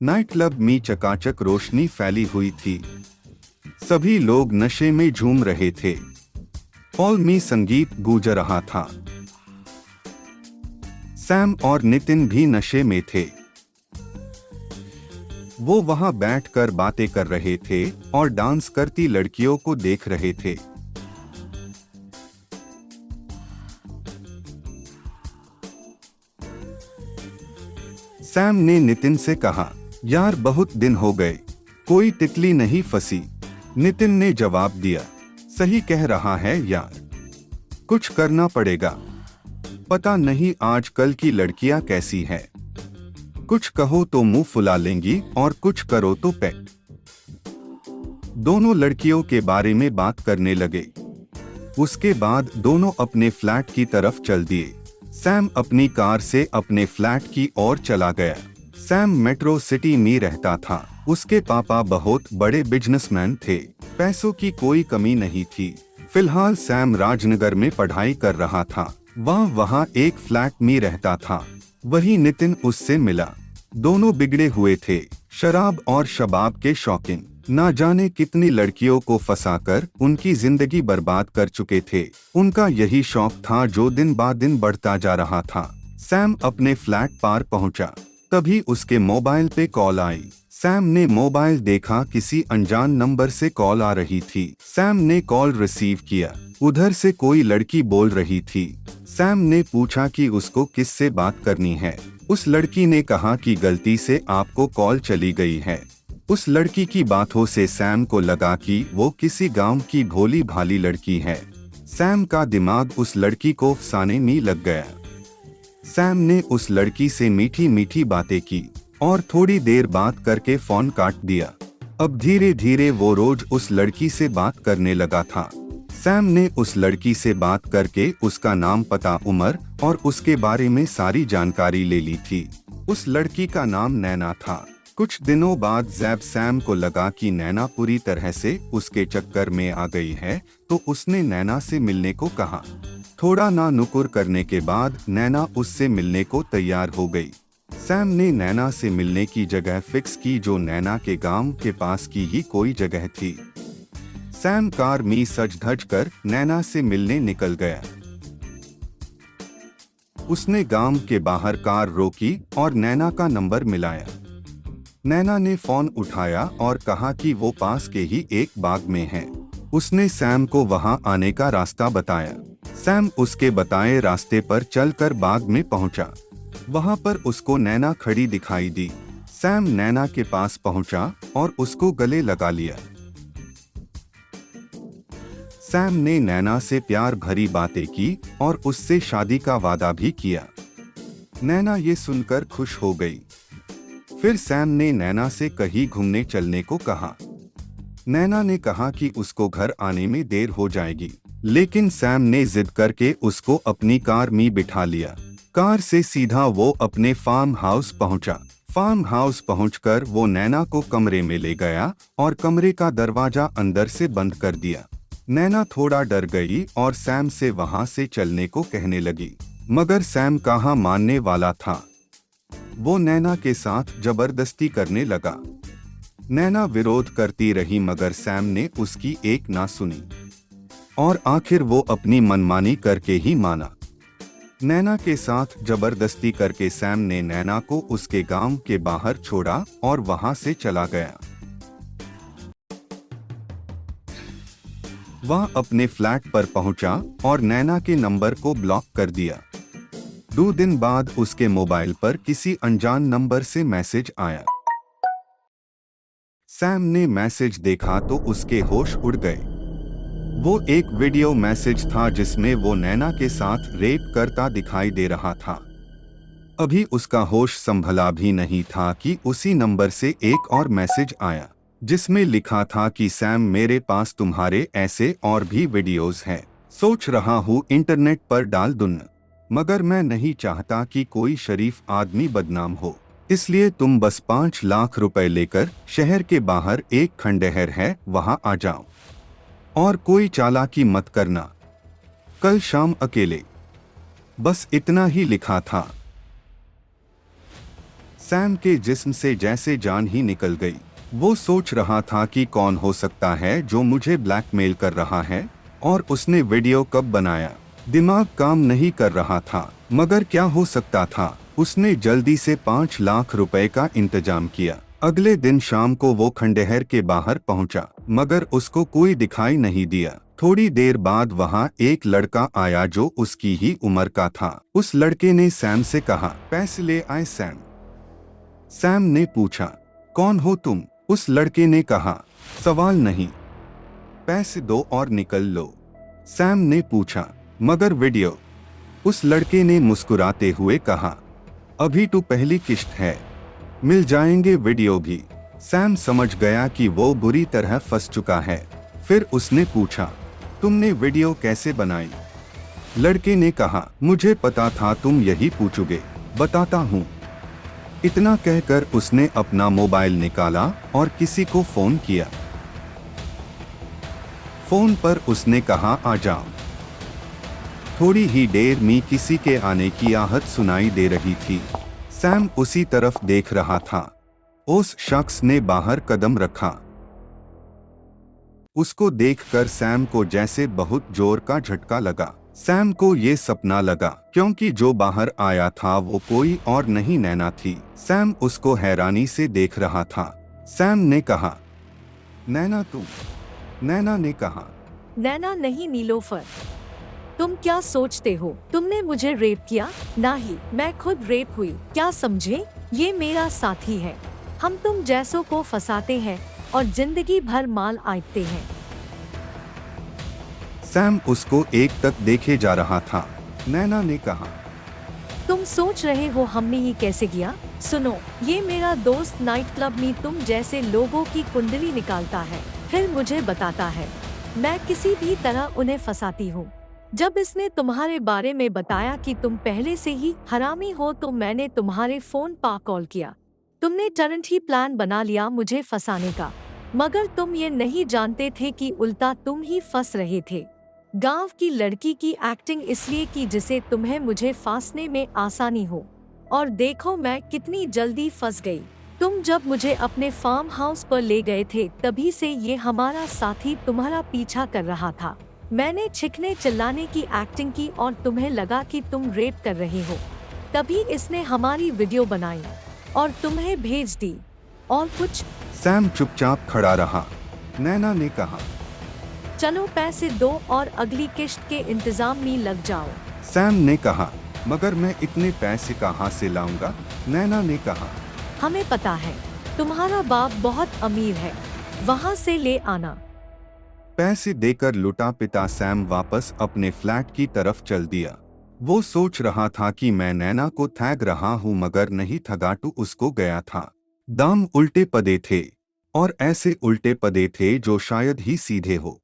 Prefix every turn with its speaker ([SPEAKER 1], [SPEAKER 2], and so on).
[SPEAKER 1] Night club में चकाचक रोशनी फैली हुई थी। सभी लोग नशे में झूम रहे थे। हॉल में संगीत गूंज रहा था। सैम और नितिन भी नशे में थे। वो वहां बैठकर बातें कर रहे थे और डांस करती लड़कियों को देख रहे थे। सैम ने नितिन से कहा, यार बहुत दिन हो गए, कोई तितली नहीं फंसी। नितिन ने जवाब दिया, सही कह रहा है यार, कुछ करना पड़ेगा। पता नहीं आजकल की लड़कियां कैसी हैं। कुछ कहो तो मुंह फुला लेंगी और कुछ करो तो पेट। दोनों लड़कियों के बारे में बात करने लगे। उसके बाद दोनों अपने फ्लैट की तरफ चल दिए। सैम अपनी कार से अपने फ्लैट की ओर चला गया। सैम मेट्रो सिटी में रहता था। उसके पापा बहुत बड़े बिजनेसमैन थे। पैसों की कोई कमी नहीं थी। फिलहाल सैम राजनगर में पढ़ाई कर रहा था। वहाँ एक फ्लैट में रहता था। वही नितिन उससे मिला। दोनों बिगड़े हुए थे, शराब और शबाब के शौकीन। ना जाने कितनी लड़कियों को फंसाकर उनकी जिंदगी बर्बाद कर चुके थे। उनका यही शौक था जो दिन ब दिन बढ़ता जा रहा था। सैम अपने फ्लैट पार पहुंचा, तभी उसके मोबाइल पे कॉल आई। सैम ने मोबाइल देखा, किसी अनजान नंबर से कॉल आ रही थी। सैम ने कॉल रिसीव किया। उधर से कोई लड़की बोल रही थी। सैम ने पूछा कि उसको किससे बात करनी है। उस लड़की ने कहा कि गलती से आपको कॉल चली गई है। उस लड़की की बातों से सैम को लगा कि वो किसी गांव की भोली भाली लड़की है। सैम का दिमाग उस लड़की को फंसाने में लग गया। सैम ने उस लड़की से मीठी मीठी बातें की और थोड़ी देर बात करके फोन काट दिया। अब धीरे धीरे वो रोज उस लड़की से बात करने लगा था। सैम ने उस लड़की से बात करके उसका नाम, पता, उम्र और उसके बारे में सारी जानकारी ले ली थी। उस लड़की का नाम नैना था। कुछ दिनों बाद जब सैम को लगा कि नैना पूरी तरह से उसके चक्कर में आ गई है, तो उसने नैना से मिलने को कहा। थोड़ा ना नुकुर करने के बाद नैना उससे मिलने को तैयार हो गई। सैम ने नैना से मिलने की जगह फिक्स की, जो नैना के गांव के पास की ही कोई जगह थी। सैम कार में सज धज कर नैना से मिलने निकल गया। उसने गांव के बाहर कार रोकी और नैना का नंबर मिलाया। नैना ने फोन उठाया और कहा कि वो पास के ही एक बाग में है। उसने सैम को वहां आने का रास्ता बताया। सैम उसके बताए रास्ते पर चलकर बाग में पहुंचा। वहां पर उसको नैना खड़ी दिखाई दी। सैम नैना के पास पहुंचा और उसको गले लगा लिया। सैम ने नैना से प्यार भरी बातें की और उससे शादी का वादा भी किया। नैना ये सुनकर खुश हो गई। फिर सैम ने नैना से कहीं घूमने चलने को कहा। नैना ने कहा कि उसको घर आने में देर हो जाएगी, लेकिन सैम ने जिद करके उसको अपनी कार में बिठा लिया। कार से सीधा वो अपने फार्म हाउस पहुंचा। फार्म हाउस पहुंचकर वो नैना को कमरे में ले गया और कमरे का दरवाजा अंदर से बंद कर दिया। नैना थोड़ा डर गई और सैम से वहां से चलने को कहने लगी, मगर सैम कहाँ मानने वाला था। वो नैना के साथ जबरदस्ती करने लगा। नैना विरोध करती रही, मगर सैम ने उसकी एक ना सुनी और आखिर वो अपनी मनमानी करके ही माना। नैना के साथ जबरदस्ती करके सैम ने नैना को उसके गांव के बाहर छोड़ा और वहां से चला गया। वह अपने फ्लैट पर पहुंचा और नैना के नंबर को ब्लॉक कर दिया। 2 दिन बाद उसके मोबाइल पर किसी अनजान नंबर से मैसेज आया। सैम ने मैसेज देखा तो उसके होश उड़ गए। वो एक वीडियो मैसेज था जिसमें वो नैना के साथ रेप करता दिखाई दे रहा था। अभी उसका होश संभला भी नहीं था कि उसी नंबर से एक और मैसेज आया, जिसमें लिखा था कि सैम, मेरे पास तुम्हारे ऐसे और भी वीडियोस हैं। सोच रहा हूँ इंटरनेट पर डाल दूं, मगर मैं नहीं चाहता कि कोई शरीफ आदमी बदनाम हो, इसलिए तुम बस 5 लाख रुपए लेकर शहर के बाहर एक खंडहर है, वहां आ जाओ और कोई चालाकी मत करना, कल शाम अकेले। बस इतना ही लिखा था। सैम के जिस्म से जैसे जान ही निकल गई। वो सोच रहा था कि कौन हो सकता है जो मुझे ब्लैकमेल कर रहा है और उसने वीडियो कब बनाया। दिमाग काम नहीं कर रहा था, मगर क्या हो सकता था। उसने जल्दी से 5 लाख रुपए का इंतजाम किया। अगले दिन शाम को वो खंडहर के बाहर पहुंचा, मगर उसको कोई दिखाई नहीं दिया। थोड़ी देर बाद वहां एक लड़का आया जो उसकी ही उम्र का था। उस लड़के ने सैम से कहा, पैसे ले आए सैम। सैम ने पूछा, कौन हो तुम? उस लड़के ने कहा, सवाल नहीं, पैसे दो और निकल लो। सैम ने पूछा, मगर वीडियो? उस लड़के ने मुस्कुराते हुए कहा, अभी तो पहली किश्त है, मिल जाएंगे वीडियो भी। सैम समझ गया कि वो बुरी तरह फंस चुका है। फिर उसने पूछा, तुमने वीडियो कैसे बनाई? लड़के ने कहा, मुझे पता था तुम यही पूछोगे, बताता हूँ। इतना कहकर उसने अपना मोबाइल निकाला और किसी को फोन किया। फोन पर उसने कहा, आ जाओ। थोड़ी ही देर में किसी के आने की आहट सुनाई दे रही थी। सैम उसी तरफ देख रहा था। उस शख्स ने बाहर कदम रखा। उसको देखकर सैम को जैसे बहुत जोर का झटका लगा। सैम को ये सपना लगा, क्योंकि जो बाहर आया था वो कोई और नहीं, नैना थी। सैम उसको हैरानी से देख रहा था। सैम ने कहा, नैना तुम? नैना ने कहा,
[SPEAKER 2] नैना नहीं नीलोफर, तुम क्या सोचते हो? तुमने मुझे रेप किया? नहीं, मैं खुद रेप हुई। क्या समझे? ये मेरा साथी है। हम तुम जैसों को फंसाते हैं और जिंदगी भर माल आइते हैं।
[SPEAKER 1] सैम उसको एकटक देखे जा रहा था। नैना ने कहा,
[SPEAKER 2] तुम सोच रहे हो हमने ये कैसे किया? सुनो, ये मेरा दोस्त नाइट क्लब में तुम जैसे लोगों की कुंडली निकालता है, फिर मुझे बताता है। मैं किसी भी तरह उन्हें फंसाती हूँ। जब इसने तुम्हारे बारे में बताया कि तुम पहले से ही हरामी हो, तो मैंने तुम्हारे फोन पर कॉल किया। तुमने टरंट ही प्लान बना लिया मुझे फंसाने का, मगर तुम ये नहीं जानते थे कि उल्टा तुम ही फंस रहे थे। गांव की लड़की की एक्टिंग इसलिए की जिसे तुम्हें मुझे फांसने में आसानी हो, और देखो मैं कितनी जल्दी फंस गई। तुम जब मुझे अपने फार्म हाउस पर ले गए थे, तभी से ये हमारा साथी तुम्हारा पीछा कर रहा था। मैंने चीखने चिल्लाने की एक्टिंग की और तुम्हें लगा कि तुम रेप कर रहे हो। तभी इसने हमारी वीडियो बनाई और तुम्हें भेज दी। और कुछ?
[SPEAKER 1] सैम चुपचाप खड़ा रहा। नैना ने कहा,
[SPEAKER 2] चलो पैसे दो और अगली किश्त के इंतजाम में लग जाओ।
[SPEAKER 1] सैम ने कहा, मगर मैं इतने पैसे कहाँ से लाऊंगा? नैना ने कहा,
[SPEAKER 2] हमें पता है, तुम्हारा बाप बहुत अमीर है, वहाँ से ले आना।
[SPEAKER 1] पैसे देकर लुटा पिता सैम वापस अपने फ्लैट की तरफ चल दिया। वो सोच रहा था कि मैं नैना को ठग रहा हूँ, मगर नहीं, ठगाटू उसको गया था। दाम उल्टे पदे थे, और ऐसे उल्टे पदे थे जो शायद ही सीधे हो।